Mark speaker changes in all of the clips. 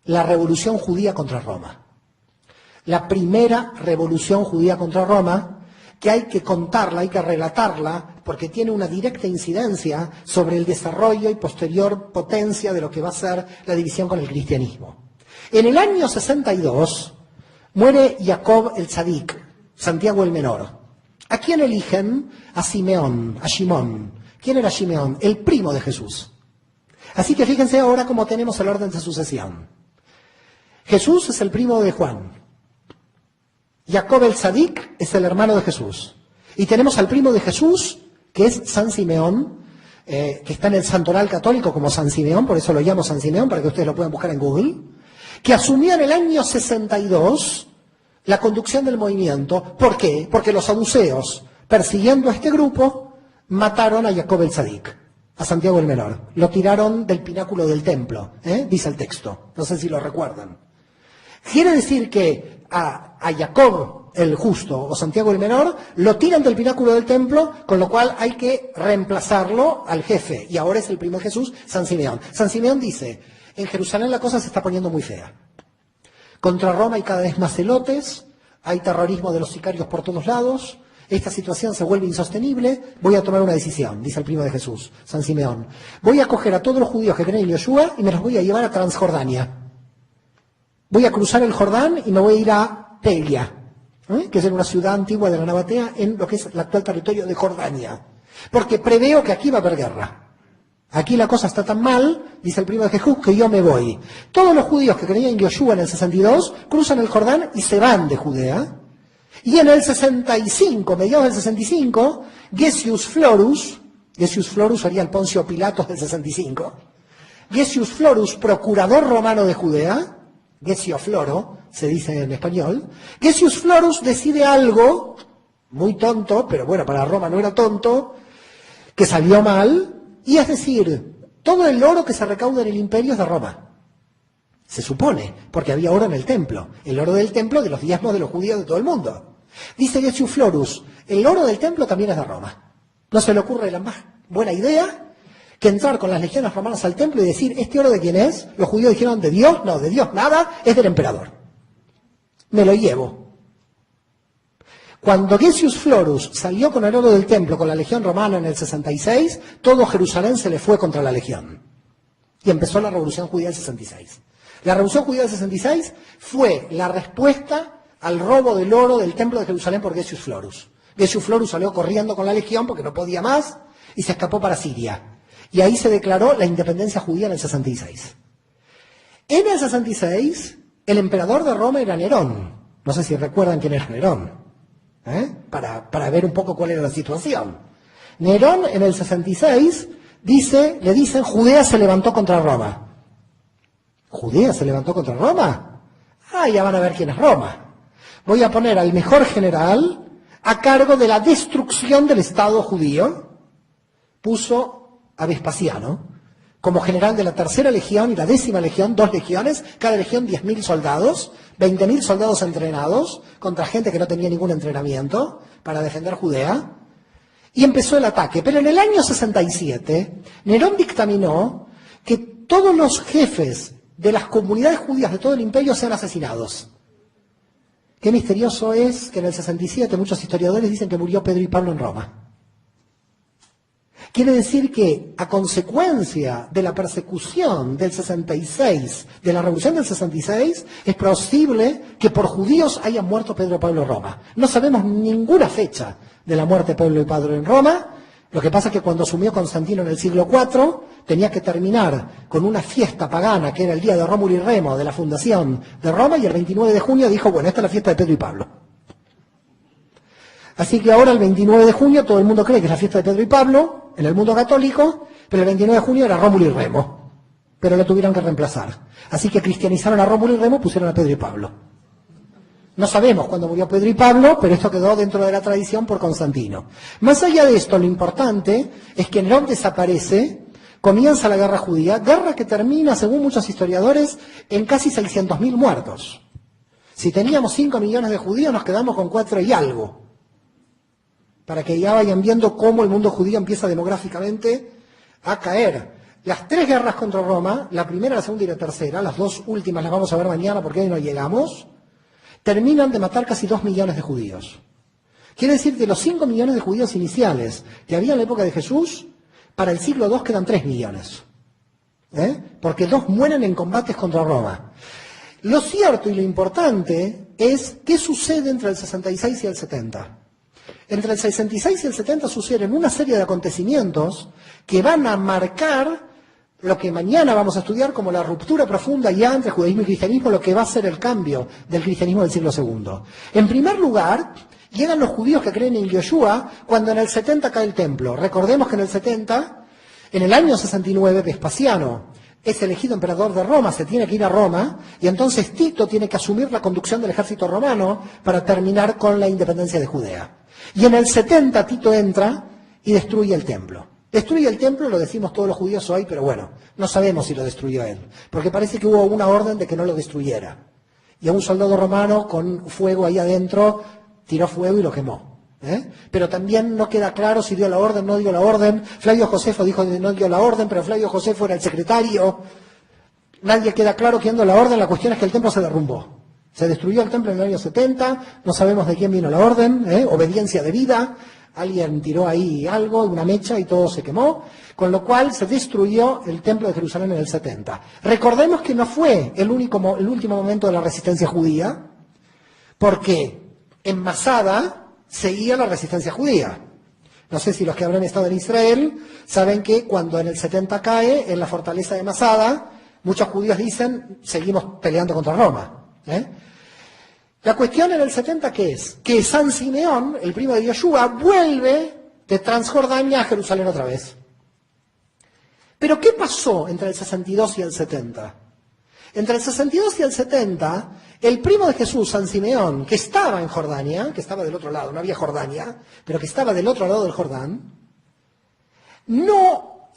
Speaker 1: la revolución judía contra Roma. La primera revolución judía contra Roma, que hay que contarla, hay que relatarla, porque tiene una directa incidencia sobre el desarrollo y posterior potencia de lo que va a ser la división con el cristianismo. En el año 62 muere Jacob el Tzadik, Santiago el Menor. ¿A quién eligen? A Simeón, a Shimón. ¿Quién era Simeón? El primo de Jesús. Así que fíjense ahora cómo tenemos el orden de sucesión. Jesús es el primo de Juan. Jacob el Tzadik es el hermano de Jesús. Y tenemos al primo de Jesús, que es San Simeón, que está en el santoral católico como San Simeón, por eso lo llamo San Simeón, para que ustedes lo puedan buscar en Google, que asumió en el año 62 la conducción del movimiento. ¿Por qué? Porque los saduceos, persiguiendo a este grupo, mataron a Jacob el Tzadik, a Santiago el Menor. Lo tiraron del pináculo del templo, dice el texto. No sé si lo recuerdan. Quiere decir que a Jacob el Justo o Santiago el Menor lo tiran del pináculo del templo, con lo cual hay que reemplazarlo al jefe. Y ahora es el primo de Jesús, San Simeón. San Simeón dice, en Jerusalén la cosa se está poniendo muy fea. Contra Roma hay cada vez más celotes, hay terrorismo de los sicarios por todos lados, esta situación se vuelve insostenible, voy a tomar una decisión, dice el primo de Jesús, San Simeón. Voy a coger a todos los judíos que creen en Yoshua y me los voy a llevar a Transjordania. Voy a cruzar el Jordán y me voy a ir a Pelia, que es una ciudad antigua de la Nabatea en lo que es el actual territorio de Jordania. Porque preveo que aquí va a haber guerra. Aquí la cosa está tan mal, dice el primo de Jesús, que yo me voy. Todos los judíos que creían en Yoshua en el 62 cruzan el Jordán y se van de Judea. Y en el 65, mediados del 65, Gessius Florus sería el Poncio Pilatos del 65, Gessius Florus, procurador romano de Judea, Gessio Floro, se dice en español, Gessius Florus decide algo, muy tonto, pero bueno, para Roma no era tonto, que salió mal, y es decir, todo el oro que se recauda en el imperio es de Roma. Se supone, porque había oro en el templo, el oro del templo de los diezmos de los judíos de todo el mundo. Dice Gessius Florus, el oro del templo también es de Roma. No se le ocurre la más buena idea que entrar con las legiones romanas al templo y decir, ¿este oro de quién es? Los judíos dijeron, ¿de Dios? No, de Dios nada, es del emperador. Me lo llevo. Cuando Gessius Florus salió con el oro del templo, con la legión romana en el 66, todo Jerusalén se le fue contra la legión. Y empezó la Revolución Judía del 66. La Revolución Judía del 66 fue la respuesta al robo del oro del templo de Jerusalén por Gessius Florus. Gessius Florus salió corriendo con la legión porque no podía más y se escapó para Siria. Y ahí se declaró la independencia judía en el 66. En el 66, el emperador de Roma era Nerón. No sé si recuerdan quién era Nerón, para ver un poco cuál era la situación. Nerón en el 66 le dicen, Judea se levantó contra Roma. ¿Judea se levantó contra Roma? Ya van a ver quién es Roma. Voy a poner al mejor general a cargo de la destrucción del Estado judío. Puso a Vespasiano como general de la 3ª legión y la 10ª legión, 2 legiones, cada legión 10.000 soldados, 20.000 soldados entrenados contra gente que no tenía ningún entrenamiento para defender Judea, y empezó el ataque. Pero en el año 67, Nerón dictaminó que todos los jefes de las comunidades judías de todo el imperio sean asesinados. Qué misterioso es que en el 67 muchos historiadores dicen que murió Pedro y Pablo en Roma. Quiere decir que, a consecuencia de la persecución del 66, de la revolución del 66, es posible que por judíos hayan muerto Pedro y Pablo en Roma. No sabemos ninguna fecha de la muerte de Pedro y Pablo en Roma. Lo que pasa es que cuando asumió Constantino en el siglo IV, tenía que terminar con una fiesta pagana, que era el día de Rómulo y Remo, de la fundación de Roma, y el 29 de junio dijo, bueno, esta es la fiesta de Pedro y Pablo. Así que ahora el 29 de junio todo el mundo cree que es la fiesta de Pedro y Pablo, en el mundo católico, pero el 29 de junio era Rómulo y Remo, pero lo tuvieron que reemplazar. Así que cristianizaron a Rómulo y Remo, pusieron a Pedro y Pablo. No sabemos cuándo murió Pedro y Pablo, pero esto quedó dentro de la tradición por Constantino. Más allá de esto, lo importante es que Nerón desaparece, comienza la guerra judía, guerra que termina, según muchos historiadores, en casi 600.000 muertos. Si teníamos 5 millones de judíos, nos quedamos con 4 y algo. Para que ya vayan viendo cómo el mundo judío empieza demográficamente a caer. las 3 guerras contra Roma, la primera, la segunda y la tercera, las 2 últimas las vamos a ver mañana porque hoy no llegamos, terminan de matar casi 2 millones de judíos. Quiere decir que los 5 millones de judíos iniciales que había en la época de Jesús, para el siglo II quedan 3 millones. Porque 2 mueren en combates contra Roma. Lo cierto y lo importante es qué sucede entre el 66 y el 70. Entre el 66 y el 70 suceden una serie de acontecimientos que van a marcar lo que mañana vamos a estudiar como la ruptura profunda ya entre judaísmo y cristianismo, lo que va a ser el cambio del cristianismo del siglo II. En primer lugar, llegan los judíos que creen en Yoshua cuando en el 70 cae el templo. Recordemos que en el 70, en el año 69, Vespasiano es elegido emperador de Roma, se tiene que ir a Roma, y entonces Tito tiene que asumir la conducción del ejército romano para terminar con la independencia de Judea. Y en el 70 Tito entra y destruye el templo. Destruye el templo, lo decimos todos los judíos hoy, pero bueno, no sabemos si lo destruyó él, porque parece que hubo una orden de que no lo destruyera. Y a un soldado romano con fuego ahí adentro tiró fuego y lo quemó. Pero también no queda claro si dio la orden, no dio la orden. Flavio Josefo dijo que no dio la orden, pero Flavio Josefo era el secretario. Nadie queda claro quién dio la orden, la cuestión es que el templo se derrumbó. Se destruyó el templo en el año 70, no sabemos de quién vino la orden, obediencia debida. Alguien tiró ahí algo, una mecha y todo se quemó, con lo cual se destruyó el templo de Jerusalén en el 70. Recordemos que no fue el último momento de la resistencia judía, porque en Masada seguía la resistencia judía. No sé si los que habrán estado en Israel saben que cuando en el 70 cae, en la fortaleza de Masada, muchos judíos dicen, seguimos peleando contra Roma. La cuestión en el 70, ¿qué es? Que San Simeón, el primo de Yoshua, vuelve de Transjordania a Jerusalén otra vez. Pero ¿qué pasó entre el 62 y el 70? Entre el 62 y el 70, el primo de Jesús, San Simeón, que estaba en Jordania, que estaba del otro lado, no había Jordania, pero que estaba del otro lado del Jordán,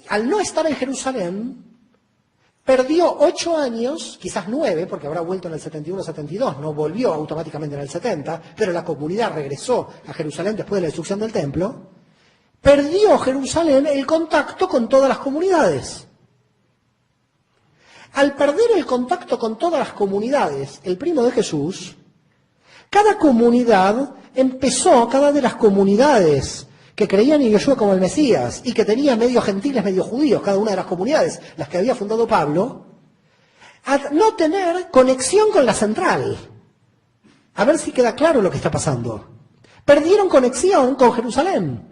Speaker 1: al no estar en Jerusalén, perdió 8 años, quizás 9, porque habrá vuelto en el 71-72, no volvió automáticamente en el 70, pero la comunidad regresó a Jerusalén después de la destrucción del templo. Perdió Jerusalén el contacto con todas las comunidades. Al perder el contacto con todas las comunidades, el primo de Jesús, cada de las comunidades que creían en Yoshua como el Mesías y que tenían medio gentiles, medio judíos, cada una de las comunidades, las que había fundado Pablo, a no tener conexión con la central. A ver si queda claro lo que está pasando. Perdieron conexión con Jerusalén.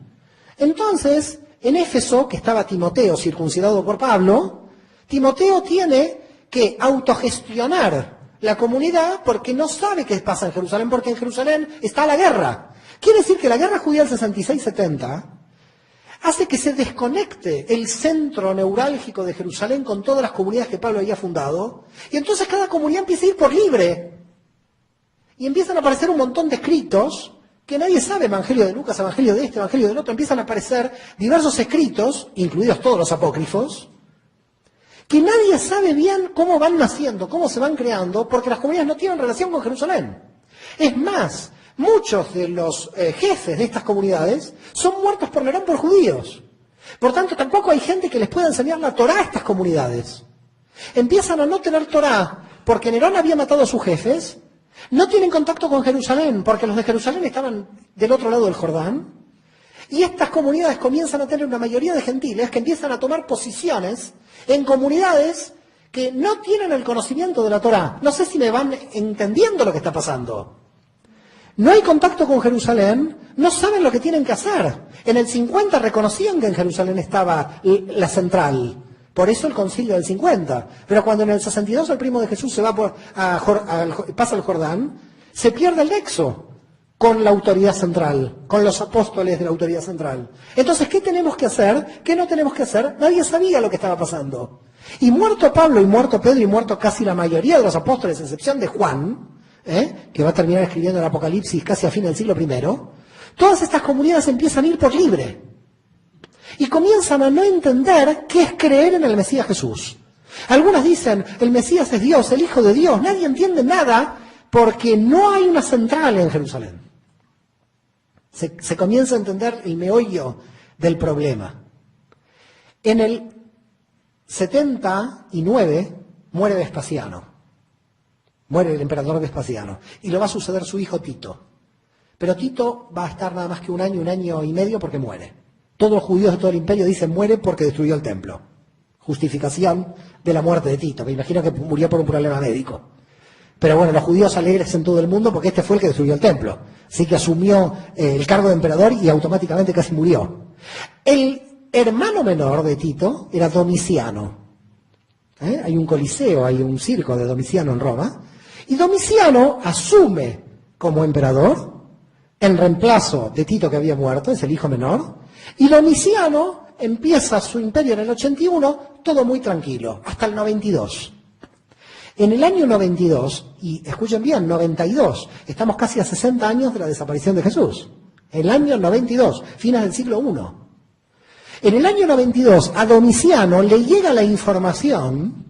Speaker 1: Entonces, en Éfeso, que estaba Timoteo circuncidado por Pablo, Timoteo tiene que autogestionar la comunidad porque no sabe qué pasa en Jerusalén, porque en Jerusalén está la guerra. Quiere decir que la guerra judía del 66-70 hace que se desconecte el centro neurálgico de Jerusalén con todas las comunidades que Pablo había fundado, y entonces cada comunidad empieza a ir por libre. Y empiezan a aparecer un montón de escritos que nadie sabe, Evangelio de Lucas, Evangelio de este, Evangelio del otro, empiezan a aparecer diversos escritos, incluidos todos los apócrifos, que nadie sabe bien cómo van naciendo, cómo se van creando, porque las comunidades no tienen relación con Jerusalén. Es más, muchos de los jefes de estas comunidades son muertos por Nerón por judíos. Por tanto, tampoco hay gente que les pueda enseñar la Torá a estas comunidades. Empiezan a no tener Torá porque Nerón había matado a sus jefes, no tienen contacto con Jerusalén porque los de Jerusalén estaban del otro lado del Jordán, y estas comunidades comienzan a tener una mayoría de gentiles que empiezan a tomar posiciones en comunidades que no tienen el conocimiento de la Torá. No sé si me van entendiendo lo que está pasando. No hay contacto con Jerusalén, no saben lo que tienen que hacer. En el 50 reconocían que en Jerusalén estaba la central, por eso el concilio del 50. Pero cuando en el 62 el primo de Jesús se va pasa el Jordán, se pierde el nexo con la autoridad central, con los apóstoles de la autoridad central. Entonces, ¿qué tenemos que hacer? ¿Qué no tenemos que hacer? Nadie sabía lo que estaba pasando. Y muerto Pablo, y muerto Pedro, y muerto casi la mayoría de los apóstoles, a excepción de Juan, que va a terminar escribiendo el Apocalipsis casi a fin del siglo I, todas estas comunidades empiezan a ir por libre. Y comienzan a no entender qué es creer en el Mesías Jesús. Algunas dicen, el Mesías es Dios, el Hijo de Dios. Nadie entiende nada porque no hay una central en Jerusalén. Se comienza a entender el meollo del problema. En el 79 muere Vespasiano. Muere el emperador Vespasiano. Y lo va a suceder su hijo Tito. Pero Tito va a estar nada más que un año y medio porque muere. Todos los judíos de todo el imperio dicen muere porque destruyó el templo. Justificación de la muerte de Tito. Me imagino que murió por un problema médico. Pero bueno, los judíos alegres en todo el mundo porque este fue el que destruyó el templo. Así que asumió el cargo de emperador y automáticamente casi murió. El hermano menor de Tito era Domiciano. Hay un coliseo, hay un circo de Domiciano en Roma. Y Domiciano asume como emperador en reemplazo de Tito, que había muerto, es el hijo menor. Y Domiciano empieza su imperio en el 81, todo muy tranquilo, hasta el 92. En el año 92, y escuchen bien, 92, estamos casi a 60 años de la desaparición de Jesús. El año 92, fines del siglo I. En el año 92, a Domiciano le llega la información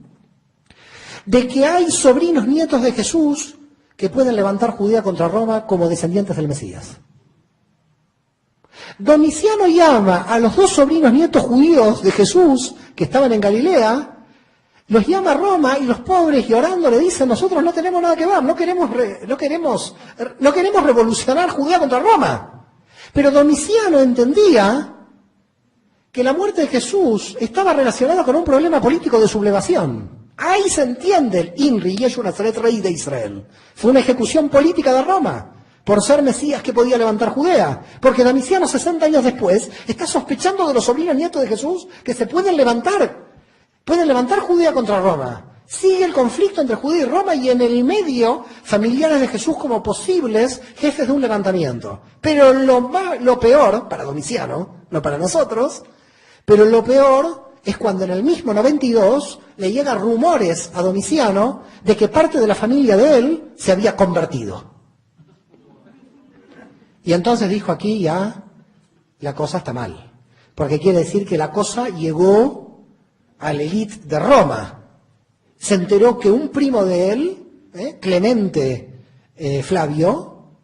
Speaker 1: de que hay sobrinos nietos de Jesús que pueden levantar Judea contra Roma como descendientes del Mesías. Domiciano llama a los dos sobrinos nietos judíos de Jesús que estaban en Galilea, los llama a Roma y los pobres llorando le dicen: nosotros no tenemos nada que ver, no queremos revolucionar Judea contra Roma. Pero Domiciano entendía que la muerte de Jesús estaba relacionada con un problema político de sublevación. Ahí se entiende el INRI, Yeshua Nazaret, rey de Israel. Fue una ejecución política de Roma por ser Mesías que podía levantar Judea. Porque Domiciano, 60 años después, está sospechando de los sobrinos nietos de Jesús que se pueden levantar Judea contra Roma. Sigue el conflicto entre Judea y Roma y en el medio familiares de Jesús como posibles jefes de un levantamiento. Pero lo peor, para Domiciano, no para nosotros, pero lo peor es cuando en el mismo 92 le llegan rumores a Domiciano de que parte de la familia de él se había convertido. Y entonces dijo: aquí ya la cosa está mal, porque quiere decir que la cosa llegó a la élite de Roma. Se enteró que un primo de él, Clemente Flavio,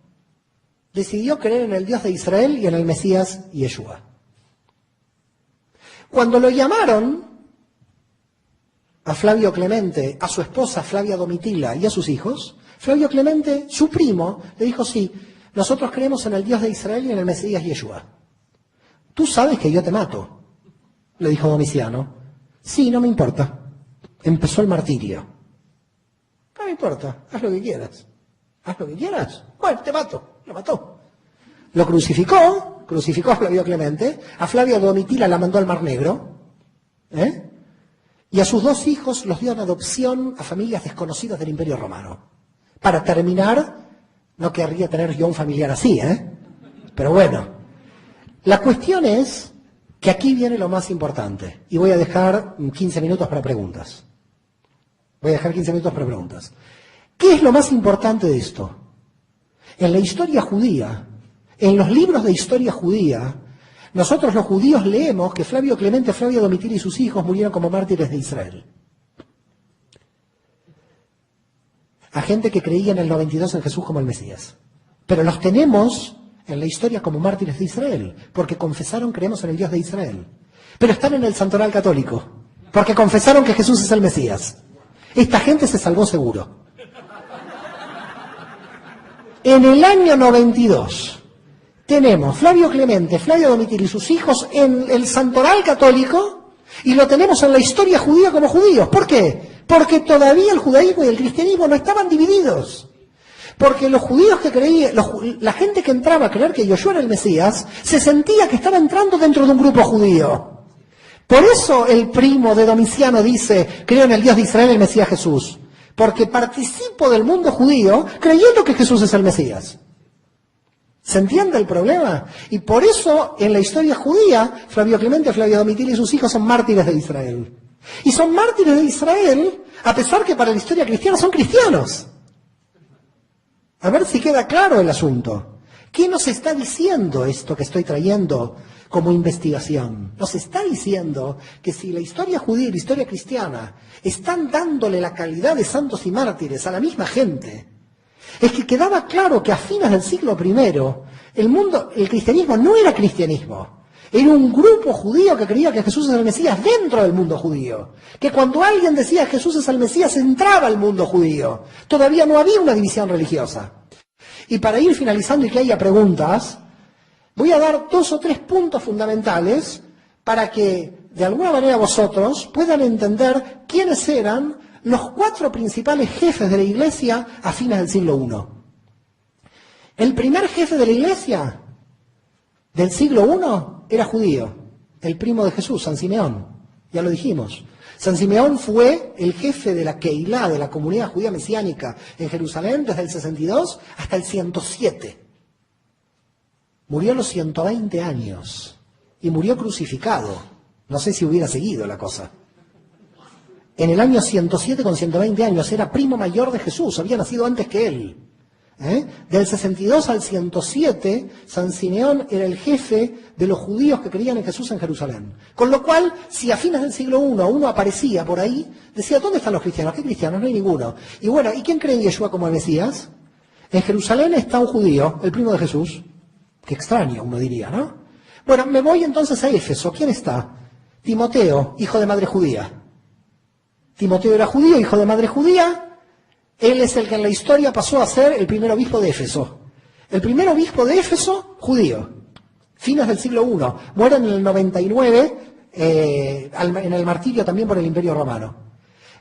Speaker 1: decidió creer en el Dios de Israel y en el Mesías Yeshua. Cuando lo llamaron a Flavio Clemente, a su esposa Flavia Domitila y a sus hijos, Flavio Clemente, su primo, le dijo: sí, nosotros creemos en el Dios de Israel y en el Mesías Yeshua. Tú sabes que yo te mato, le dijo Domiciano. Sí, no me importa. Empezó el martirio. No me importa, haz lo que quieras. Haz lo que quieras. Bueno, te mato. Lo mató. Lo crucificó a Flavio Clemente. A Flavia Domitila la mandó al Mar Negro. Y a sus dos hijos los dio en adopción a familias desconocidas del Imperio Romano. Para terminar, no querría tener yo un familiar así, pero bueno. La cuestión es que aquí viene lo más importante. Y voy a dejar 15 minutos para preguntas. ¿Qué es lo más importante de esto? En la historia judía, en los libros de historia judía, nosotros los judíos leemos que Flavio Clemente, Flavia Domitila y sus hijos murieron como mártires de Israel. A gente que creía en el 92 en Jesús como el Mesías. Pero los tenemos en la historia como mártires de Israel, porque confesaron: creemos en el Dios de Israel. Pero están en el santoral católico, porque confesaron que Jesús es el Mesías. Esta gente se salvó seguro. En el año 92 tenemos Flavio Clemente, Flavia Domitila y sus hijos en el santoral católico y lo tenemos en la historia judía como judíos. ¿Por qué? Porque todavía el judaísmo y el cristianismo no estaban divididos. Porque los judíos que creían, la gente que entraba a creer que Yeshua era el Mesías, se sentía que estaba entrando dentro de un grupo judío. Por eso el primo de Domiciano dice: creo en el Dios de Israel, el Mesías Jesús. Porque participo del mundo judío creyendo que Jesús es el Mesías. ¿Se entiende el problema? Y por eso en la historia judía, Flavio Clemente, Flavia Domitila y sus hijos son mártires de Israel. Y son mártires de Israel a pesar que para la historia cristiana son cristianos. A ver si queda claro el asunto. ¿Qué nos está diciendo esto que estoy trayendo como investigación? Nos está diciendo que si la historia judía y la historia cristiana están dándole la calidad de santos y mártires a la misma gente, es que quedaba claro que a fines del siglo I el cristianismo no era cristianismo. Era un grupo judío que creía que Jesús es el Mesías dentro del mundo judío. Que cuando alguien decía Jesús es el Mesías, entraba al mundo judío. Todavía no había una división religiosa. Y para ir finalizando y que haya preguntas, voy a dar 2 o 3 puntos fundamentales para que de alguna manera vosotros puedan entender quiénes eran los 4 principales jefes de la Iglesia a fines del siglo I. El primer jefe de la Iglesia del siglo I era judío, el primo de Jesús, San Simeón, ya lo dijimos. San Simeón fue el jefe de la Keilah, de la comunidad judía mesiánica en Jerusalén, desde el 62 hasta el 107. Murió a los 120 años y murió crucificado. No sé si hubiera seguido la cosa. En el año 107, con 120 años, era primo mayor de Jesús, había nacido antes que él. Del 62 al 107, San Simeón era el jefe de los judíos que creían en Jesús en Jerusalén. Con lo cual, si a fines del siglo I uno aparecía por ahí, decía, ¿dónde están los cristianos? ¿Qué cristianos? No hay ninguno. Y bueno, ¿y quién cree en Yeshua como el Mesías? En Jerusalén está un judío, el primo de Jesús. Qué extraño, uno diría, ¿no? Bueno, me voy entonces a Éfeso. ¿Quién está? Timoteo, hijo de madre judía. Timoteo era judío, hijo de madre judía. Él es el que en la historia pasó a ser el primer obispo de Éfeso. El primer obispo de Éfeso, judío. Fines del siglo I. Muere en el 99, en el martirio también por el Imperio Romano.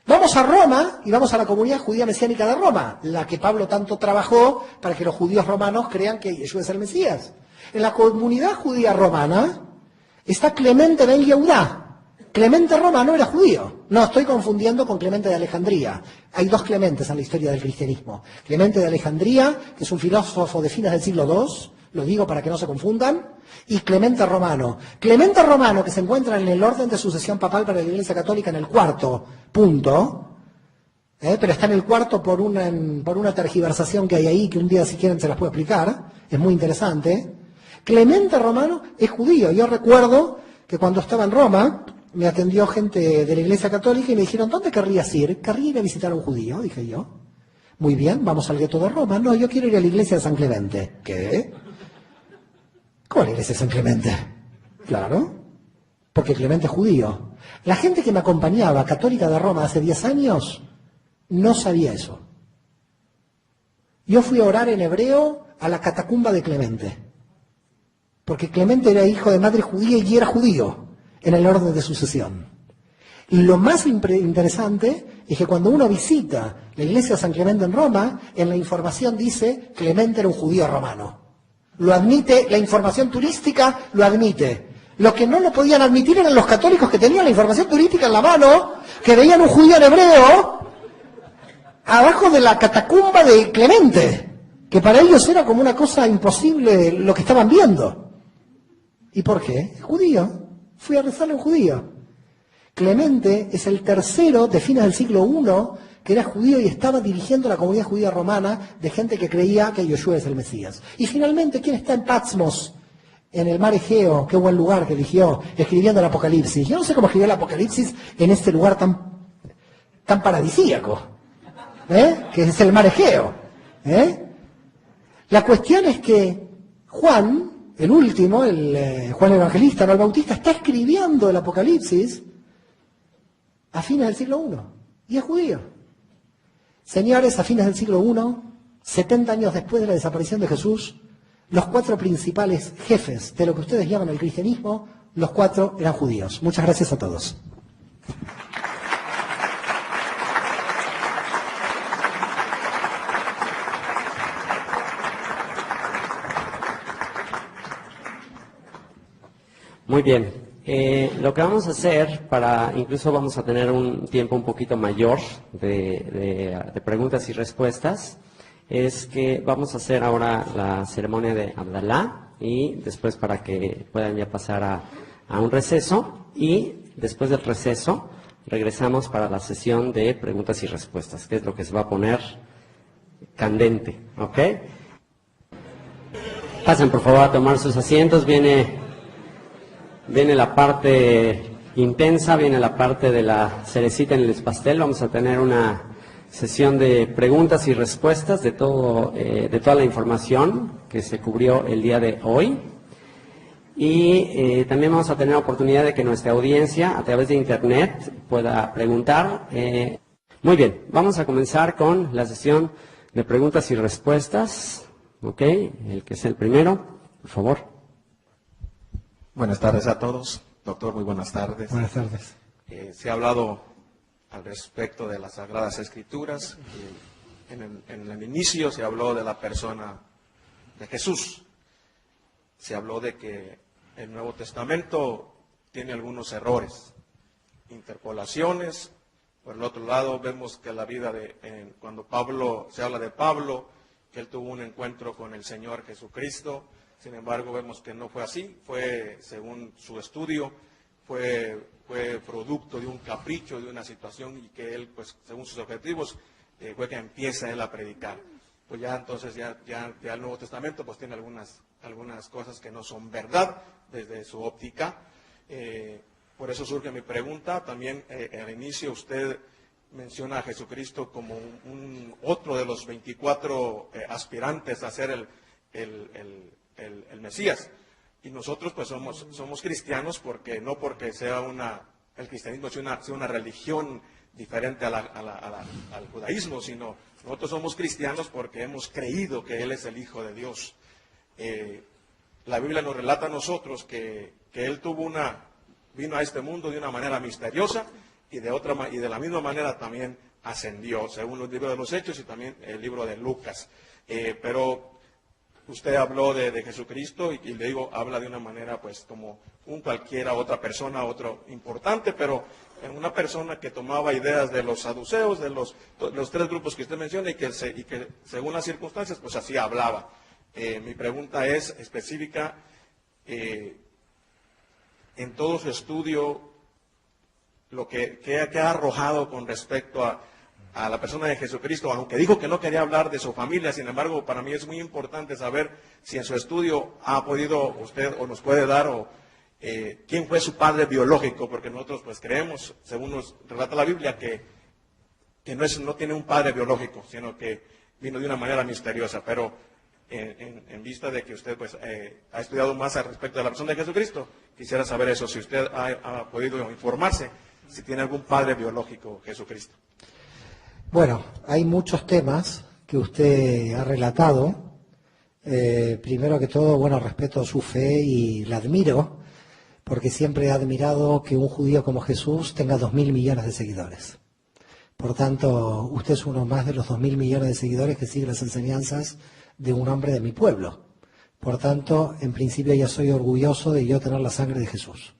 Speaker 1: Vamos a Roma y vamos a la comunidad judía mesiánica de Roma, la que Pablo tanto trabajó para que los judíos romanos crean que Yeshua es el Mesías. En la comunidad judía romana está Clemente ben Yehudá. Clemente romano era judío. No, estoy confundiendo con Clemente de Alejandría. Hay 2 Clementes en la historia del cristianismo. Clemente de Alejandría, que es un filósofo de fines del siglo II, lo digo para que no se confundan, y Clemente romano. Clemente romano, que se encuentra en el orden de sucesión papal para la Iglesia Católica en el 4º punto, pero está en el 4º por una tergiversación que hay ahí, que un día si quieren se las puedo explicar, es muy interesante. Clemente romano es judío. Yo recuerdo que cuando estaba en Roma, me atendió gente de la Iglesia Católica y me dijeron, ¿dónde querrías ir? Querría ir a visitar a un judío, dije yo. Muy bien, vamos al gueto de Roma. No, yo quiero ir a la iglesia de San Clemente. ¿Qué? ¿Cómo la iglesia de San Clemente? Claro, porque Clemente es judío. La gente que me acompañaba, católica de Roma, hace 10 años, no sabía eso. Yo fui a orar en hebreo a la catacumba de Clemente, porque Clemente era hijo de madre judía y era judío en el orden de sucesión. Y lo más interesante es que cuando uno visita la iglesia de San Clemente en Roma, en la información dice Clemente era un judío romano. Lo admite, la información turística lo admite. Lo que no lo podían admitir eran los católicos que tenían la información turística en la mano, que veían un judío en hebreo abajo de la catacumba de Clemente, que para ellos era como una cosa imposible lo que estaban viendo. ¿Y por qué? Es judío. Fui a rezarle a un judío. Clemente es el tercero de fines del siglo I que era judío y estaba dirigiendo la comunidad judía romana de gente que creía que Yeshua es el Mesías. Y finalmente, ¿quién está en Patmos, en el mar Egeo? Qué buen lugar que eligió, escribiendo el Apocalipsis. Yo no sé cómo escribió el Apocalipsis en este lugar tan paradisíaco, que es el mar Egeo. La cuestión es que Juan, el último, Juan el Evangelista, no el Bautista, está escribiendo el Apocalipsis a fines del siglo I, y es judío. Señores, a fines del siglo I, 70 años después de la desaparición de Jesús, los 4 principales jefes de lo que ustedes llaman el cristianismo, los 4 eran judíos. Muchas gracias a todos.
Speaker 2: Muy bien. Lo que vamos a hacer, incluso vamos a tener un tiempo un poquito mayor de preguntas y respuestas, es que vamos a hacer ahora la ceremonia de Abdalá y después para que puedan ya pasar a un receso, y después del receso regresamos para la sesión de preguntas y respuestas, que es lo que se va a poner candente, ¿ok? Pasen por favor a tomar sus asientos. Viene la parte intensa, viene la parte de la cerecita en el pastel. Vamos a tener una sesión de preguntas y respuestas de toda la información que se cubrió el día de hoy. Y también vamos a tener la oportunidad de que nuestra audiencia a través de internet pueda preguntar. Muy bien, vamos a comenzar con la sesión de preguntas y respuestas. Ok, el que es el primero, por favor.
Speaker 3: Buenas tardes a todos. Doctor, muy buenas tardes.
Speaker 1: Buenas tardes.
Speaker 3: Se ha hablado al respecto de las Sagradas Escrituras. En el inicio se habló de la persona de Jesús. Se habló de que el Nuevo Testamento tiene algunos errores, interpolaciones. Por el otro lado, vemos que la vida cuando se habla de Pablo, que él tuvo un encuentro con el Señor Jesucristo. Sin embargo, vemos que no fue así. Fue, según su estudio, fue producto de un capricho, de una situación, y que él, pues, según sus objetivos, fue que empieza él a predicar. Pues ya entonces, ya el Nuevo Testamento pues tiene algunas cosas que no son verdad desde su óptica. Por eso surge mi pregunta. También al inicio usted menciona a Jesucristo como otro de los 24 aspirantes a ser el Mesías. Y nosotros pues somos cristianos no porque el cristianismo sea una religión diferente al judaísmo, sino nosotros somos cristianos porque hemos creído que Él es el Hijo de Dios. La Biblia nos relata a nosotros que Él vino a este mundo de una manera misteriosa y de la misma manera también ascendió, según los libros de los Hechos y también el libro de Lucas. Pero usted habló de Jesucristo y le digo, habla de una manera pues como cualquiera otra persona, otro importante, pero una persona que tomaba ideas de los saduceos, de los tres grupos que usted menciona y que según las circunstancias pues así hablaba. Mi pregunta es específica. En todo su estudio, lo que ha arrojado con respecto a la persona de Jesucristo, aunque dijo que no quería hablar de su familia, sin embargo, para mí es muy importante saber si en su estudio ha podido usted o nos puede dar quién fue su padre biológico, porque nosotros pues creemos, según nos relata la Biblia, que no tiene un padre biológico, sino que vino de una manera misteriosa. Pero en vista de que usted pues ha estudiado más al respecto de la persona de Jesucristo, quisiera saber eso, si usted ha podido informarse si tiene algún padre biológico Jesucristo.
Speaker 1: Bueno, hay muchos temas que usted ha relatado. Primero que todo, bueno, respeto su fe y la admiro, porque siempre he admirado que un judío como Jesús tenga 2.000 millones de seguidores. Por tanto, usted es uno más de los 2.000 millones de seguidores que sigue las enseñanzas de un hombre de mi pueblo. Por tanto, en principio ya soy orgulloso de yo tener la sangre de Jesús.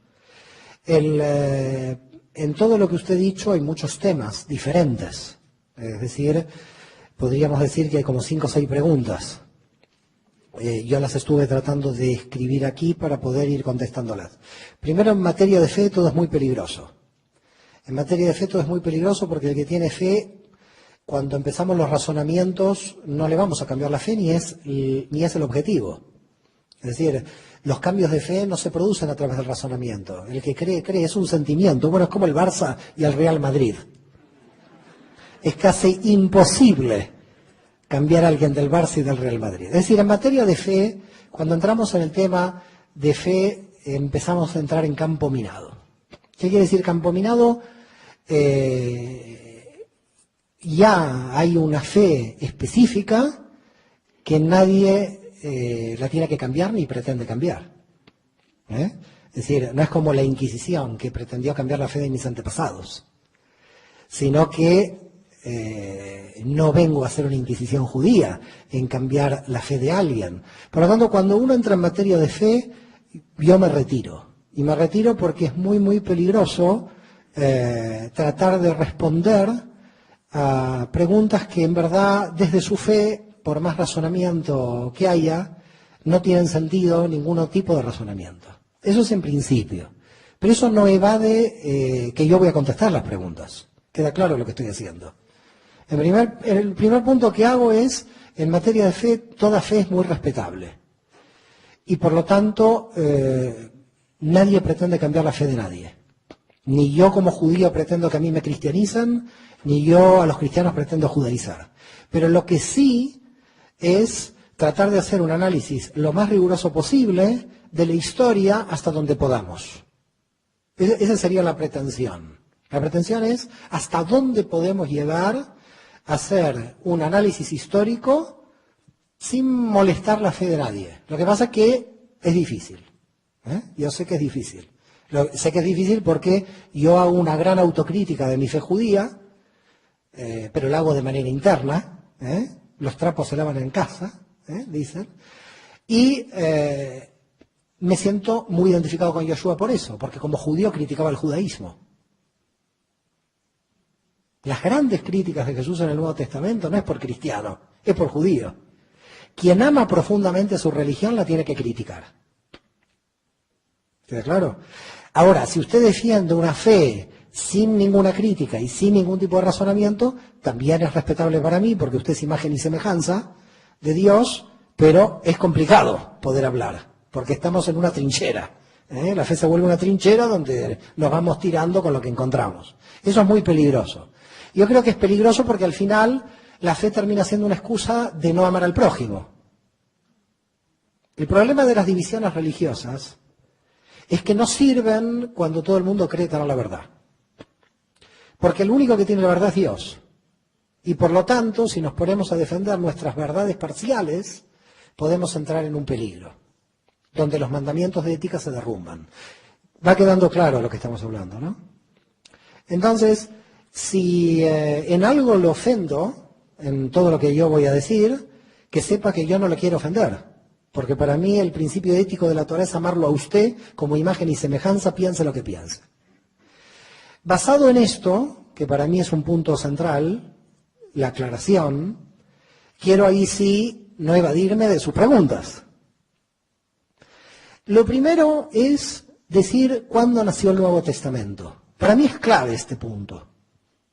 Speaker 1: En todo lo que usted ha dicho hay muchos temas diferentes. Es decir, podríamos decir que hay como 5 o 6 preguntas. Yo las estuve tratando de escribir aquí para poder ir contestándolas. Primero, en materia de fe todo es muy peligroso. En materia de fe todo es muy peligroso porque el que tiene fe, cuando empezamos los razonamientos, no le vamos a cambiar la fe ni es el objetivo. Es decir, los cambios de fe no se producen a través del razonamiento. El que cree, es un sentimiento. Bueno, es como el Barça y el Real Madrid. Es casi imposible cambiar a alguien del Barça y del Real Madrid. Es decir, en materia de fe, cuando entramos en el tema de fe, empezamos a entrar en campo minado. ¿Qué quiere decir campo minado? Ya hay una fe específica que nadie la tiene que cambiar ni pretende cambiar. Es decir, no es como la Inquisición que pretendió cambiar la fe de mis antepasados, sino que no vengo a hacer una inquisición judía en cambiar la fe de alguien. Por lo tanto, cuando uno entra en materia de fe, yo me retiro. Y me retiro porque es muy, muy peligroso tratar de responder a preguntas que en verdad, desde su fe, por más razonamiento que haya, no tienen sentido ningún tipo de razonamiento. Eso es en principio. Pero eso no evade que yo voy a contestar las preguntas. Queda claro lo que estoy haciendo. El primer punto que hago es, en materia de fe, toda fe es muy respetable. Y por lo tanto, nadie pretende cambiar la fe de nadie. Ni yo como judío pretendo que a mí me cristianicen, ni yo a los cristianos pretendo judaizar. Pero lo que sí es tratar de hacer un análisis lo más riguroso posible de la historia hasta donde podamos. Esa sería la pretensión. La pretensión es hasta dónde podemos llegar a hacer un análisis histórico sin molestar la fe de nadie. Lo que pasa es que es difícil. Yo sé que es difícil. Sé que es difícil porque yo hago una gran autocrítica de mi fe judía, pero la hago de manera interna. Los trapos se lavan en casa, dicen. Y me siento muy identificado con Yoshua por eso, porque como judío criticaba el judaísmo. Las grandes críticas de Jesús en el Nuevo Testamento no es por cristiano, es por judío. Quien ama profundamente su religión la tiene que criticar. ¿Queda claro? Ahora, si usted defiende una fe sin ninguna crítica y sin ningún tipo de razonamiento, también es respetable para mí, porque usted es imagen y semejanza de Dios, pero es complicado poder hablar, porque estamos en una trinchera. La fe se vuelve una trinchera donde nos vamos tirando con lo que encontramos. Eso es muy peligroso. Yo creo que es peligroso porque al final la fe termina siendo una excusa de no amar al prójimo. El problema de las divisiones religiosas es que no sirven cuando todo el mundo cree tener la verdad. Porque el único que tiene la verdad es Dios. Y por lo tanto, si nos ponemos a defender nuestras verdades parciales, podemos entrar en un peligro, donde los mandamientos de ética se derrumban. Va quedando claro lo que estamos hablando, ¿no? Entonces, si en algo lo ofendo, en todo lo que yo voy a decir, que sepa que yo no le quiero ofender. Porque para mí el principio ético de la Torá es amarlo a usted como imagen y semejanza, piense lo que piense. Basado en esto, que para mí es un punto central, la aclaración, quiero ahí sí no evadirme de sus preguntas. Lo primero es decir cuándo nació el Nuevo Testamento. Para mí es clave este punto.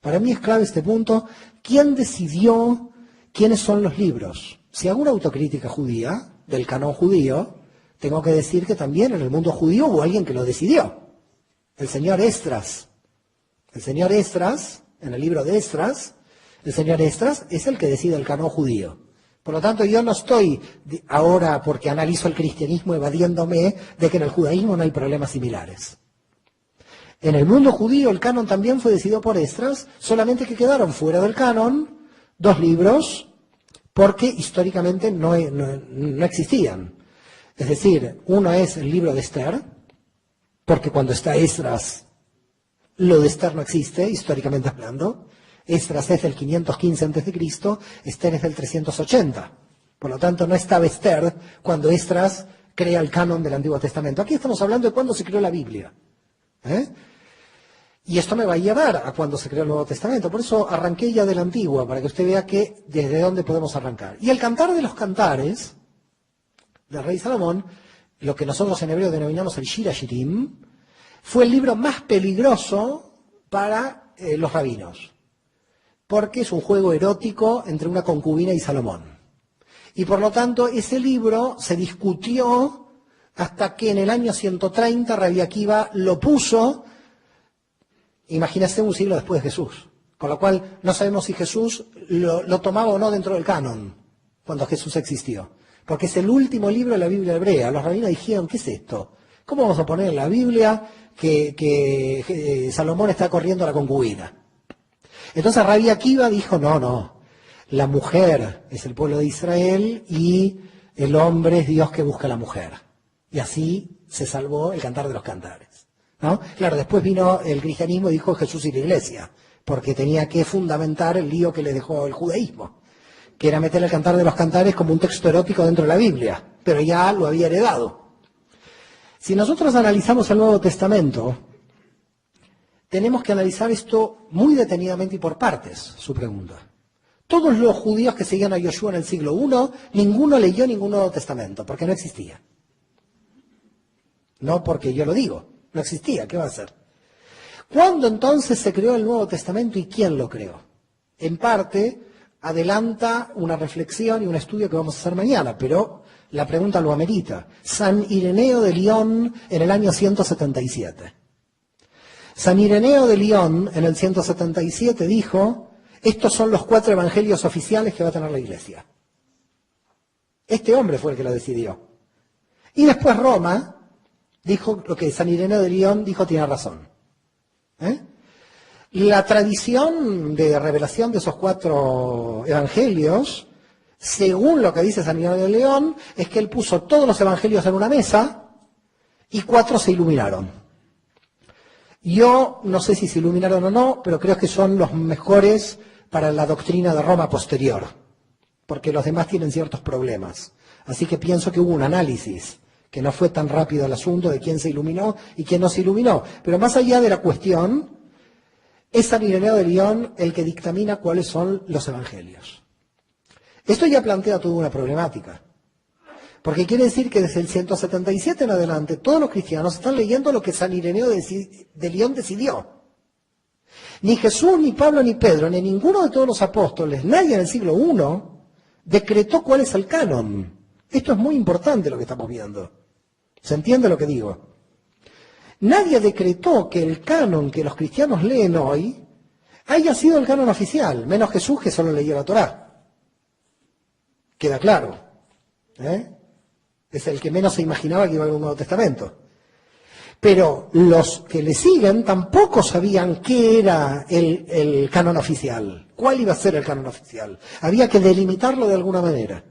Speaker 1: Para mí es clave este punto. ¿Quién decidió quiénes son los libros? Si hago una autocrítica judía, del canon judío, tengo que decir que también en el mundo judío hubo alguien que lo decidió. El señor Esdras. El señor Esdras, en el libro de Esdras, el señor Esdras es el que decide el canon judío. Por lo tanto, yo no estoy ahora, porque analizo el cristianismo, evadiéndome de que en el judaísmo no hay problemas similares. En el mundo judío el canon también fue decidido por Esdras, solamente que quedaron fuera del canon 2 libros porque históricamente no existían. Es decir, uno es el libro de Esther, porque cuando está Esdras, lo de Esther no existe, históricamente hablando. Esdras es del 515 a.C., Esther es del 380. Por lo tanto, no estaba Esther cuando Esdras crea el canon del Antiguo Testamento. Aquí estamos hablando de cuándo se creó la Biblia. Y esto me va a llevar a cuando se creó el Nuevo Testamento. Por eso arranqué ya del Antiguo, para que usted vea que desde dónde podemos arrancar. Y el Cantar de los Cantares, del rey Salomón, lo que nosotros en hebreo denominamos el Shir HaShirim, fue el libro más peligroso para los rabinos. Porque es un juego erótico entre una concubina y Salomón. Y por lo tanto, ese libro se discutió hasta que en el año 130 Rabbi Akiva lo puso. Imagínese un siglo después de Jesús, con lo cual no sabemos si Jesús lo tomaba o no dentro del canon, cuando Jesús existió, porque es el último libro de la Biblia hebrea. Los rabinos dijeron, ¿qué es esto? ¿Cómo vamos a poner en la Biblia que Salomón está corriendo a la concubina? Entonces Rabbi Akiva dijo, no, la mujer es el pueblo de Israel y el hombre es Dios que busca a la mujer. Y así se salvó el Cantar de los Cantares. ¿No? Claro, después vino el cristianismo y dijo Jesús y la iglesia, porque tenía que fundamentar el lío que le dejó el judaísmo, que era meter el Cantar de los Cantares como un texto erótico dentro de la Biblia, pero ya lo había heredado. Si nosotros analizamos el Nuevo Testamento, tenemos que analizar esto muy detenidamente y por partes, su pregunta. Todos los judíos que seguían a Yoshua en el siglo I, ninguno leyó ningún Nuevo Testamento, porque no existía. No porque yo lo digo. No existía, ¿qué va a hacer? ¿Cuándo entonces se creó el Nuevo Testamento y quién lo creó? En parte, adelanta una reflexión y un estudio que vamos a hacer mañana, pero la pregunta lo amerita. San Ireneo de Lyon en el año 177. San Ireneo de Lyon en el 177 dijo, estos son los 4 evangelios oficiales que va a tener la Iglesia. Este hombre fue el que lo decidió. Y después Roma dijo lo que San Ireneo de León dijo, tiene razón. La tradición de revelación de esos 4 evangelios, según lo que dice San Ireneo de León, es que él puso todos los evangelios en una mesa y 4 se iluminaron. Yo no sé si se iluminaron o no, pero creo que son los mejores para la doctrina de Roma posterior, porque los demás tienen ciertos problemas. Así que pienso que hubo un análisis, que no fue tan rápido el asunto de quién se iluminó y quién no se iluminó. Pero más allá de la cuestión, es San Ireneo de León el que dictamina cuáles son los evangelios. Esto ya plantea toda una problemática, porque quiere decir que desde el 177 en adelante todos los cristianos están leyendo lo que San Ireneo de León decidió. Ni Jesús, ni Pablo, ni Pedro, ni ninguno de todos los apóstoles, nadie en el siglo I, decretó cuál es el canon. Esto es muy importante lo que estamos viendo. ¿Se entiende lo que digo? Nadie decretó que el canon que los cristianos leen hoy haya sido el canon oficial, menos Jesús, que solo leyó la Torá. Queda claro. Es el que menos se imaginaba que iba a haber un Nuevo Testamento. Pero los que le siguen tampoco sabían qué era el canon oficial, cuál iba a ser el canon oficial. Había que delimitarlo de alguna manera.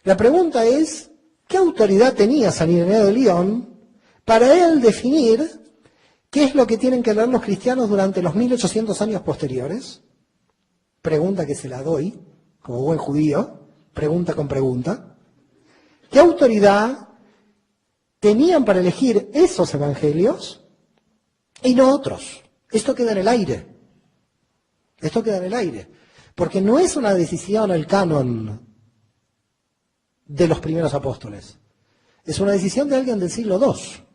Speaker 1: La pregunta es, ¿qué autoridad tenía San Ireneo de León para él definir qué es lo que tienen que leer los cristianos durante los 1800 años posteriores? Pregunta que se la doy, como buen judío, pregunta con pregunta. ¿Qué autoridad tenían para elegir esos evangelios y no otros? Esto queda en el aire. Esto queda en el aire. Porque no es una decisión el canon de los primeros apóstoles. Es una decisión de alguien del siglo II.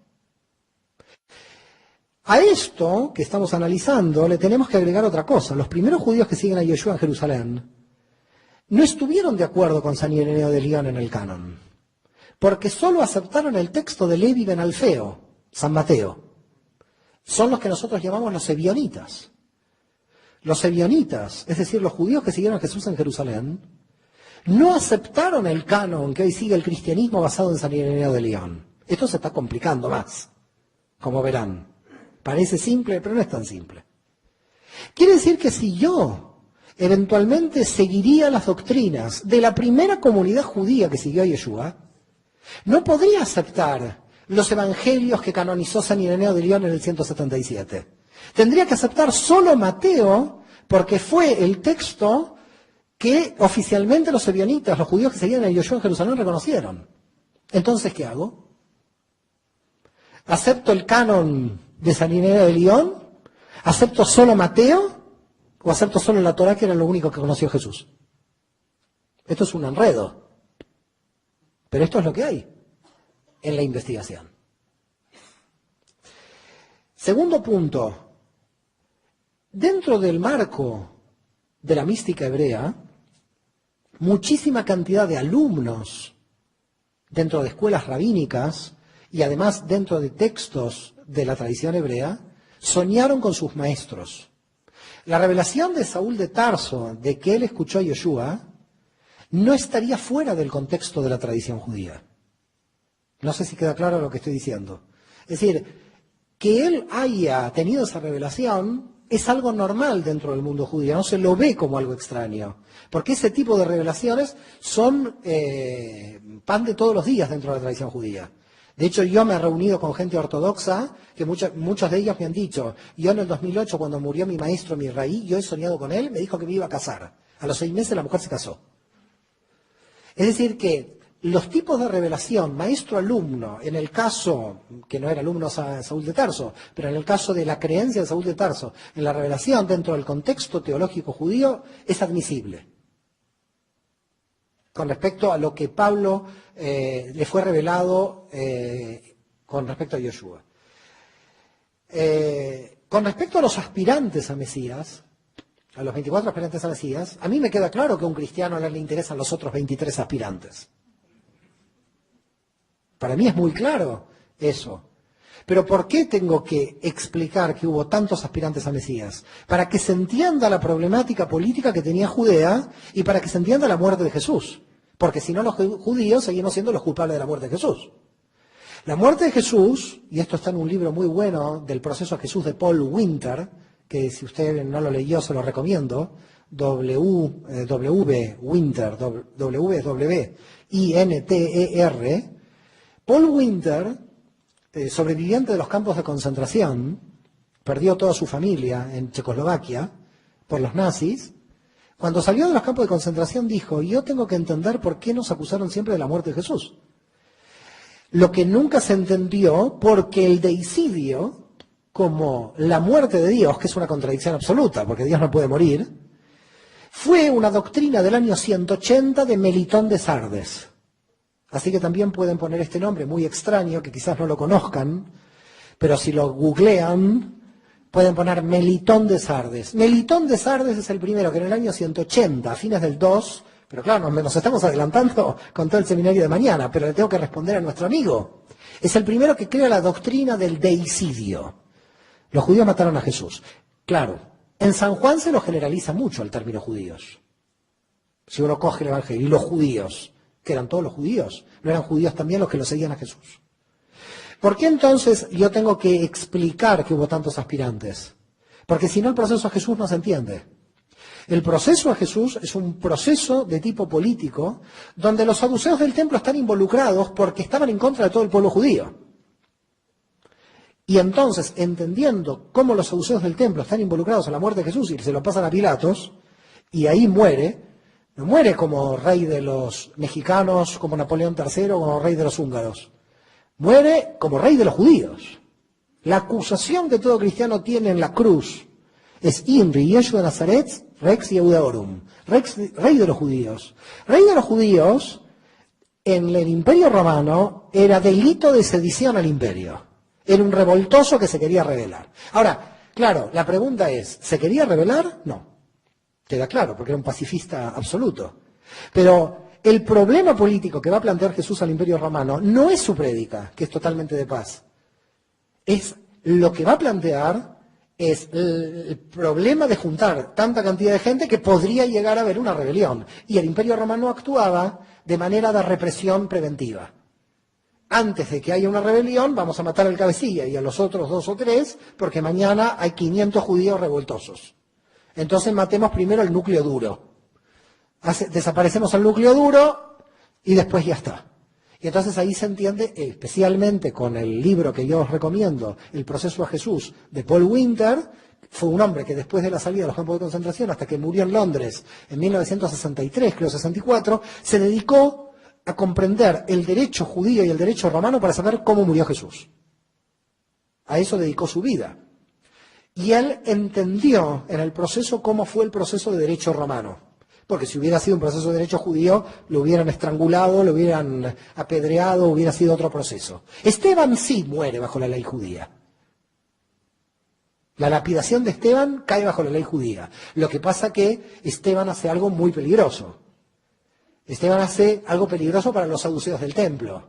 Speaker 1: A esto que estamos analizando le tenemos que agregar otra cosa. Los primeros judíos que siguen a Yeshua en Jerusalén no estuvieron de acuerdo con San Ireneo de León en el canon, porque solo aceptaron el texto de Levi ben Alfeo, San Mateo. Son los que nosotros llamamos los ebionitas. Los ebionitas, es decir, los judíos que siguieron a Jesús en Jerusalén, no aceptaron el canon que hoy sigue el cristianismo basado en San Ireneo de León. Esto se está complicando más, como verán. Parece simple, pero no es tan simple. Quiere decir que si yo eventualmente seguiría las doctrinas de la primera comunidad judía que siguió a Yeshua, no podría aceptar los evangelios que canonizó San Ireneo de León en el 177. Tendría que aceptar solo Mateo, porque fue el texto que oficialmente los ebionitas, los judíos que seguían a Yeshua en Jerusalén, reconocieron. Entonces, ¿qué hago? ¿Acepto el canon de San Ireneo de León? ¿Acepto solo Mateo? ¿O acepto solo la Torá, que era lo único que conoció Jesús? Esto es un enredo. Pero esto es lo que hay en la investigación. Segundo punto. Dentro del marco de la mística hebrea, muchísima cantidad de alumnos dentro de escuelas rabínicas y además dentro de textos de la tradición hebrea soñaron con sus maestros. La revelación de Saúl de Tarso de que él escuchó a Yeshua no estaría fuera del contexto de la tradición judía. No sé si queda claro lo que estoy diciendo. Es decir, que él haya tenido esa revelación es algo normal dentro del mundo judío, no se lo ve como algo extraño, porque ese tipo de revelaciones son pan de todos los días dentro de la tradición judía. De hecho, yo me he reunido con gente ortodoxa, que muchos de ellos me han dicho, yo en el 2008, cuando murió mi maestro, mi raí, yo he soñado con él, me dijo que me iba a casar. A los 6 meses la mujer se casó. Es decir, que los tipos de revelación, maestro-alumno, en el caso, que no era alumno Saúl de Tarso, pero en el caso de la creencia de Saúl de Tarso, en la revelación dentro del contexto teológico judío, es admisible. Con respecto a lo que Pablo le fue revelado con respecto a Yeshua. Con respecto a los aspirantes a Mesías, a los 24 aspirantes a Mesías, a mí me queda claro que a un cristiano no le interesan los otros 23 aspirantes. Para mí es muy claro eso. Pero ¿por qué tengo que explicar que hubo tantos aspirantes a Mesías? Para que se entienda la problemática política que tenía Judea y para que se entienda la muerte de Jesús. porque si no los judíos seguimos siendo los culpables de la muerte de Jesús. La muerte de Jesús, y esto está en un libro muy bueno del proceso de Jesús de Paul Winter, que si usted no lo leyó se lo recomiendo, Winter, W-W-I-N-T-E-R. Paul Winter, sobreviviente de los campos de concentración, perdió toda su familia en Checoslovaquia por los nazis. Cuando salió de los campos de concentración dijo, yo tengo que entender por qué nos acusaron siempre de la muerte de Jesús. Lo que nunca se entendió, porque el deicidio, como la muerte de Dios, que es una contradicción absoluta, porque Dios no puede morir, fue una doctrina del año 180 de Melitón de Sardes. Así que también pueden poner este nombre muy extraño, que quizás no lo conozcan, pero si lo googlean, pueden poner Melitón de Sardes. Melitón de Sardes es el primero que en el año 180, a fines del 2, pero claro, nos estamos adelantando con todo el seminario de mañana, pero le tengo que responder a nuestro amigo. Es el primero que crea la doctrina del deicidio. Los judíos mataron a Jesús. Claro, en San Juan se lo generaliza mucho el término judíos. Si uno coge el Evangelio, y los judíos, que eran todos los judíos, ¿no eran judíos también los que lo seguían a Jesús? ¿Por qué entonces yo tengo que explicar que hubo tantos aspirantes? Porque si no el proceso a Jesús no se entiende. El proceso a Jesús es un proceso de tipo político donde los saduceos del templo están involucrados porque estaban en contra de todo el pueblo judío. Y entonces, entendiendo cómo los saduceos del templo están involucrados en la muerte de Jesús y se lo pasan a Pilatos, y ahí muere, no muere como rey de los mexicanos, como Napoleón III, como rey de los húngaros. Muere como rey de los judíos. La acusación que todo cristiano tiene en la cruz es Inri, Yeshu de Nazaret, Rex Yehudaorum, rey de los judíos. Rey de los judíos, en el Imperio Romano, era delito de sedición al imperio. Era un revoltoso que se quería rebelar. Ahora, claro, la pregunta es, ¿se quería rebelar? No. Queda claro, porque era un pacifista absoluto. Pero el problema político que va a plantear Jesús al Imperio Romano no es su prédica, que es totalmente de paz. Es lo que va a plantear es el problema de juntar tanta cantidad de gente que podría llegar a haber una rebelión. Y el Imperio Romano actuaba de manera de represión preventiva. Antes de que haya una rebelión, vamos a matar al cabecilla y a los otros 2 o 3, porque mañana hay 500 judíos revoltosos. Entonces matemos primero el núcleo duro. Desaparecemos el núcleo duro y después ya está. Y entonces ahí se entiende, especialmente con el libro que yo os recomiendo, El proceso a Jesús, de Paul Winter. Fue un hombre que después de la salida de los campos de concentración, hasta que murió en Londres en 1963, creo 64, se dedicó a comprender el derecho judío y el derecho romano para saber cómo murió Jesús. A eso dedicó su vida. Y él entendió en el proceso cómo fue el proceso de derecho romano. Porque si hubiera sido un proceso de derecho judío, lo hubieran estrangulado, lo hubieran apedreado, hubiera sido otro proceso. Esteban sí muere bajo la ley judía. La lapidación de Esteban cae bajo la ley judía. Lo que pasa que Esteban hace algo muy peligroso. Esteban hace algo peligroso para los saduceos del templo.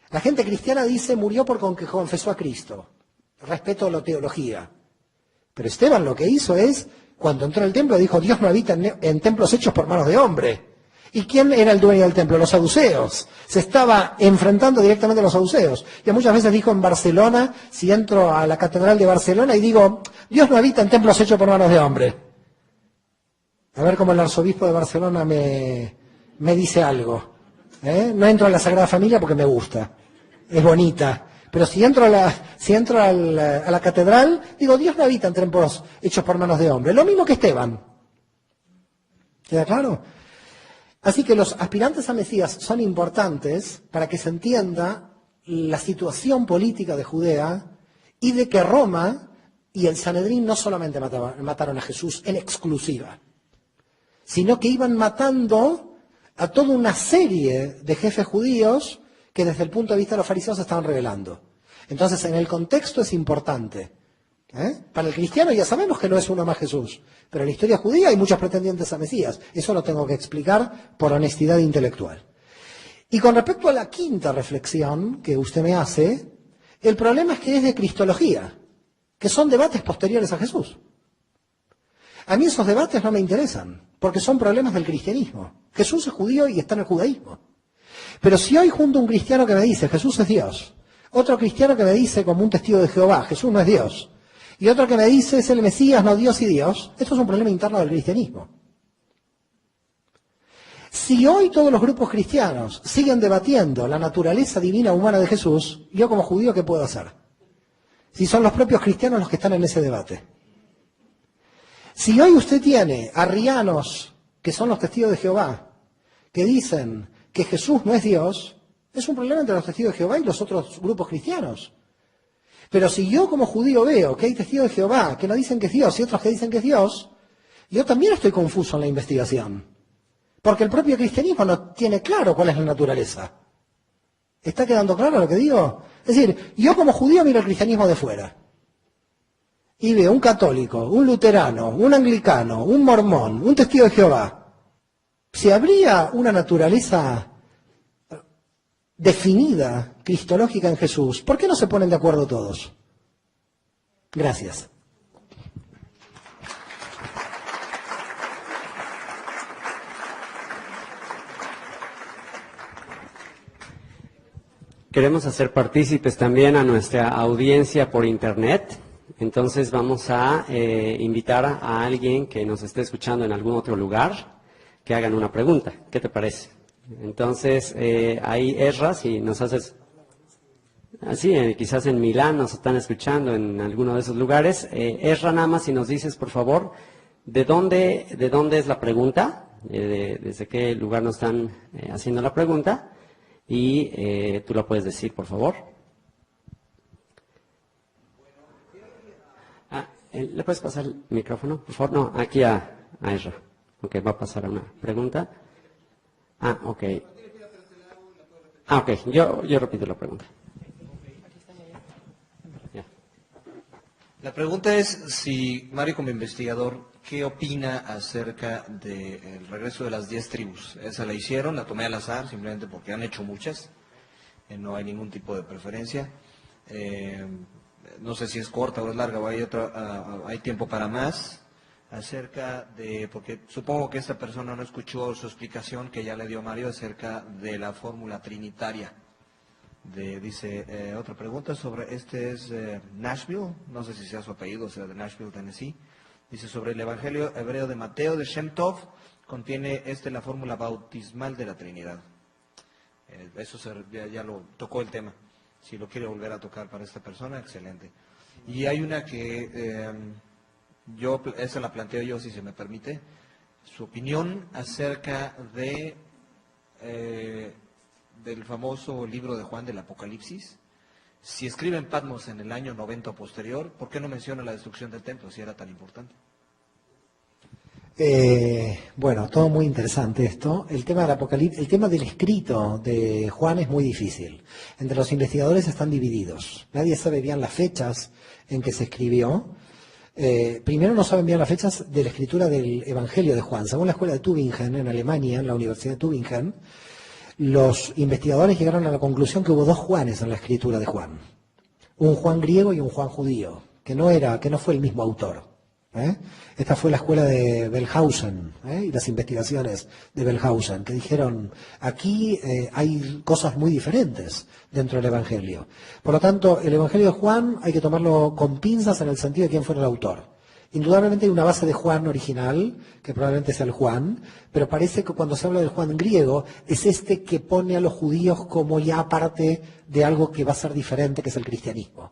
Speaker 1: La gente cristiana dice murió porque confesó a Cristo. Respeto la teología. Pero Esteban lo que hizo es, cuando entró al templo, dijo, Dios no habita en templos hechos por manos de hombre. ¿Y quién era el dueño del templo? Los saduceos. Se estaba enfrentando directamente a los saduceos. Y muchas veces dijo en Barcelona, si entro a la catedral de Barcelona y digo, Dios no habita en templos hechos por manos de hombre. A ver cómo el arzobispo de Barcelona me dice algo. No entro a la Sagrada Familia porque me gusta. Es bonita. Pero si entro a la catedral, digo, Dios no habita en templos hechos por manos de hombre. Lo mismo que Esteban. ¿Queda claro? Así que los aspirantes a Mesías son importantes para que se entienda la situación política de Judea y de que Roma y el Sanedrín no solamente mataron a Jesús en exclusiva, sino que iban matando a toda una serie de jefes judíos que desde el punto de vista de los fariseos se estaban rebelando. Entonces, en el contexto es importante. Para el cristiano ya sabemos que no es uno más Jesús, pero en la historia judía hay muchos pretendientes a Mesías. Eso lo tengo que explicar por honestidad intelectual. Y con respecto a la quinta reflexión que usted me hace, el problema es que es de cristología, que son debates posteriores a Jesús. A mí esos debates no me interesan, porque son problemas del cristianismo. Jesús es judío y está en el judaísmo. Pero si hoy junto a un cristiano que me dice Jesús es Dios, otro cristiano que me dice como un testigo de Jehová, Jesús no es Dios, y otro que me dice es el Mesías, no Dios y Dios, esto es un problema interno del cristianismo. Si hoy todos los grupos cristianos siguen debatiendo la naturaleza divina humana de Jesús, yo como judío, ¿qué puedo hacer? Si son los propios cristianos los que están en ese debate. Si hoy usted tiene arrianos, que son los testigos de Jehová, que dicen que Jesús no es Dios, es un problema entre los testigos de Jehová y los otros grupos cristianos. Pero si yo como judío veo que hay testigos de Jehová que no dicen que es Dios y otros que dicen que es Dios, yo también estoy confuso en la investigación. Porque el propio cristianismo no tiene claro cuál es la naturaleza. ¿Está quedando claro lo que digo? Es decir, yo como judío miro el cristianismo de fuera. Y veo un católico, un luterano, un anglicano, un mormón, un testigo de Jehová. Si habría una naturaleza definida, cristológica en Jesús, ¿por qué no se ponen de acuerdo todos? Gracias.
Speaker 2: Queremos hacer partícipes también a nuestra audiencia por internet. Entonces vamos a invitar a alguien que nos esté escuchando en algún otro lugar que hagan una pregunta. ¿Qué te parece? Entonces, ahí Ezra, si nos haces... Así, quizás en Milán nos están escuchando en alguno de esos lugares. Ezra, nada más si nos dices, por favor, ¿de dónde es la pregunta? ¿Desde qué lugar nos están haciendo la pregunta? Y tú la puedes decir, por favor. ¿Le puedes pasar el micrófono, por favor? No, aquí a Ezra. Ok, va a pasar a una pregunta. Ok. Ok, yo repito la pregunta.
Speaker 4: La pregunta es si Mario como investigador, ¿qué opina acerca del regreso de las 10 tribus? Esa la hicieron, la tomé al azar, simplemente porque han hecho muchas, no hay ningún tipo de preferencia. No sé si es corta o es larga, o hay tiempo para más, acerca de, porque supongo que esta persona no escuchó su explicación que ya le dio Mario acerca de la fórmula trinitaria. Dice, otra pregunta sobre, es Nashville, no sé si sea su apellido, o sea de Nashville, Tennessee. Dice, sobre el Evangelio hebreo de Mateo de Shem Tov, contiene la fórmula bautismal de la Trinidad. Eso ya lo tocó el tema. Si lo quiere volver a tocar para esta persona, excelente. Y hay una que esa la planteo yo, si se me permite, su opinión acerca del famoso libro de Juan del Apocalipsis. Si escribe en Patmos en el año 90 o posterior, ¿por qué no menciona la destrucción del templo si era tan importante?
Speaker 1: Bueno, todo muy interesante esto. El tema del Apocalipsis, el tema del escrito de Juan es muy difícil. Entre los investigadores están divididos. Nadie sabe bien las fechas en que se escribió. Primero no saben bien las fechas de la escritura del Evangelio de Juan. Según la escuela de Tübingen, en Alemania, en la Universidad de Tübingen, los investigadores llegaron a la conclusión que hubo dos Juanes en la escritura de Juan. Un Juan griego y un Juan judío, que no fue el mismo autor. Esta fue la escuela de Wellhausen y las investigaciones de Wellhausen, que dijeron, aquí hay cosas muy diferentes dentro del Evangelio. Por lo tanto, el Evangelio de Juan hay que tomarlo con pinzas en el sentido de quién fue el autor. Indudablemente hay una base de Juan original, que probablemente sea el Juan, pero parece que cuando se habla del Juan griego, es este que pone a los judíos como ya parte de algo que va a ser diferente, que es el cristianismo.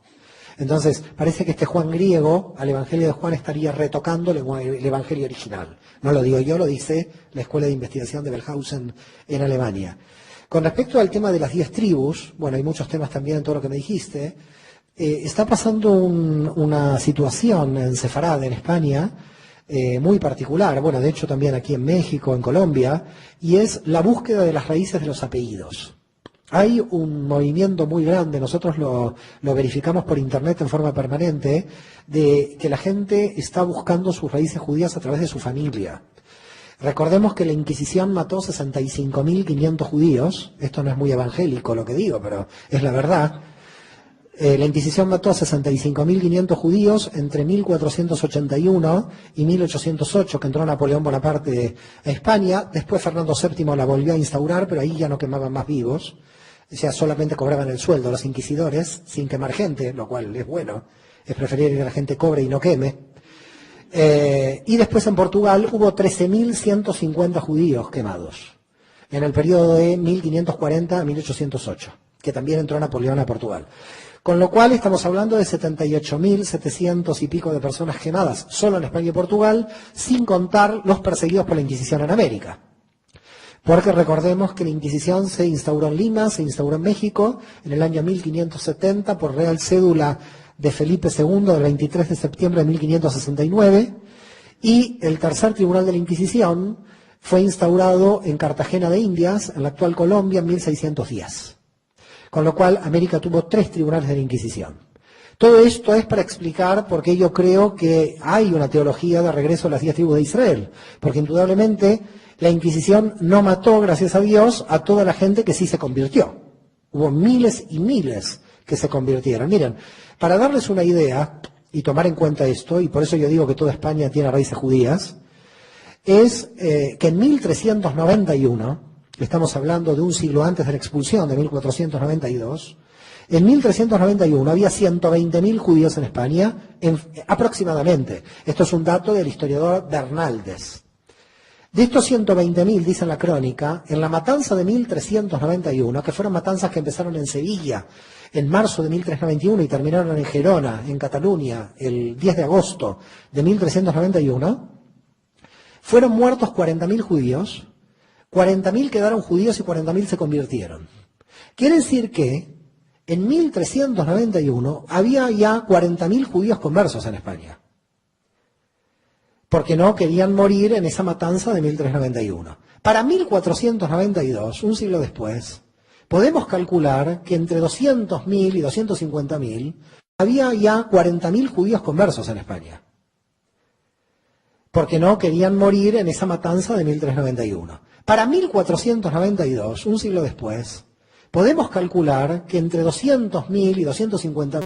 Speaker 1: Entonces, parece que este Juan griego, al Evangelio de Juan, estaría retocando el Evangelio original. No lo digo yo, lo dice la Escuela de Investigación de Wellhausen en Alemania. Con respecto al tema de las 10 tribus, bueno, hay muchos temas también en todo lo que me dijiste. Está pasando una situación en Sefarad, en España, muy particular, bueno, de hecho también aquí en México, en Colombia, y es la búsqueda de las raíces de los apellidos. Hay un movimiento muy grande, nosotros lo verificamos por internet en forma permanente, de que la gente está buscando sus raíces judías a través de su familia. Recordemos que la Inquisición mató 65.500 judíos, esto no es muy evangélico lo que digo, pero es la verdad. La Inquisición mató a 65.500 judíos entre 1481 y 1808, que entró Napoleón Bonaparte a España. Después Fernando VII la volvió a instaurar, pero ahí ya no quemaban más vivos. O sea, solamente cobraban el sueldo los inquisidores, sin quemar gente, lo cual es bueno. Es preferible que la gente cobre y no queme. Y después en Portugal hubo 13.150 judíos quemados en el periodo de 1540 a 1808, que también entró Napoleón a Portugal. Con lo cual estamos hablando de 78.700 y pico de personas quemadas solo en España y Portugal, sin contar los perseguidos por la Inquisición en América. Porque recordemos que la Inquisición se instauró en Lima, se instauró en México en el año 1570 por Real Cédula de Felipe II del 23 de septiembre de 1569, y el tercer tribunal de la Inquisición fue instaurado en Cartagena de Indias, en la actual Colombia, en 1610. Con lo cual, América tuvo 3 tribunales de la Inquisición. Todo esto es para explicar por qué yo creo que hay una teología de regreso a las 10 tribus de Israel. Porque indudablemente la Inquisición no mató, gracias a Dios, a toda la gente que sí se convirtió. Hubo miles y miles que se convirtieron. Miren, para darles una idea y tomar en cuenta esto, y por eso yo digo que toda España tiene raíces judías, es que en 1391... estamos hablando de un siglo antes de la expulsión, de 1492. En 1391 había 120.000 judíos en España, aproximadamente. Esto es un dato del historiador Bernaldez. De estos 120.000, dice la crónica, en la matanza de 1391, que fueron matanzas que empezaron en Sevilla en marzo de 1391 y terminaron en Gerona, en Cataluña, el 10 de agosto de 1391, fueron muertos 40.000 judíos. 40.000 quedaron judíos y 40.000 se convirtieron. Quiere decir que en 1391 había ya 40.000 judíos conversos en España, porque no querían morir en esa matanza de 1391. Para 1492, un siglo después, podemos calcular que entre 200.000 y 250.000 había ya 40.000 judíos conversos en España, porque no querían morir en esa matanza de 1391. Para 1492, un siglo después, podemos calcular que entre 200.000 y 250.000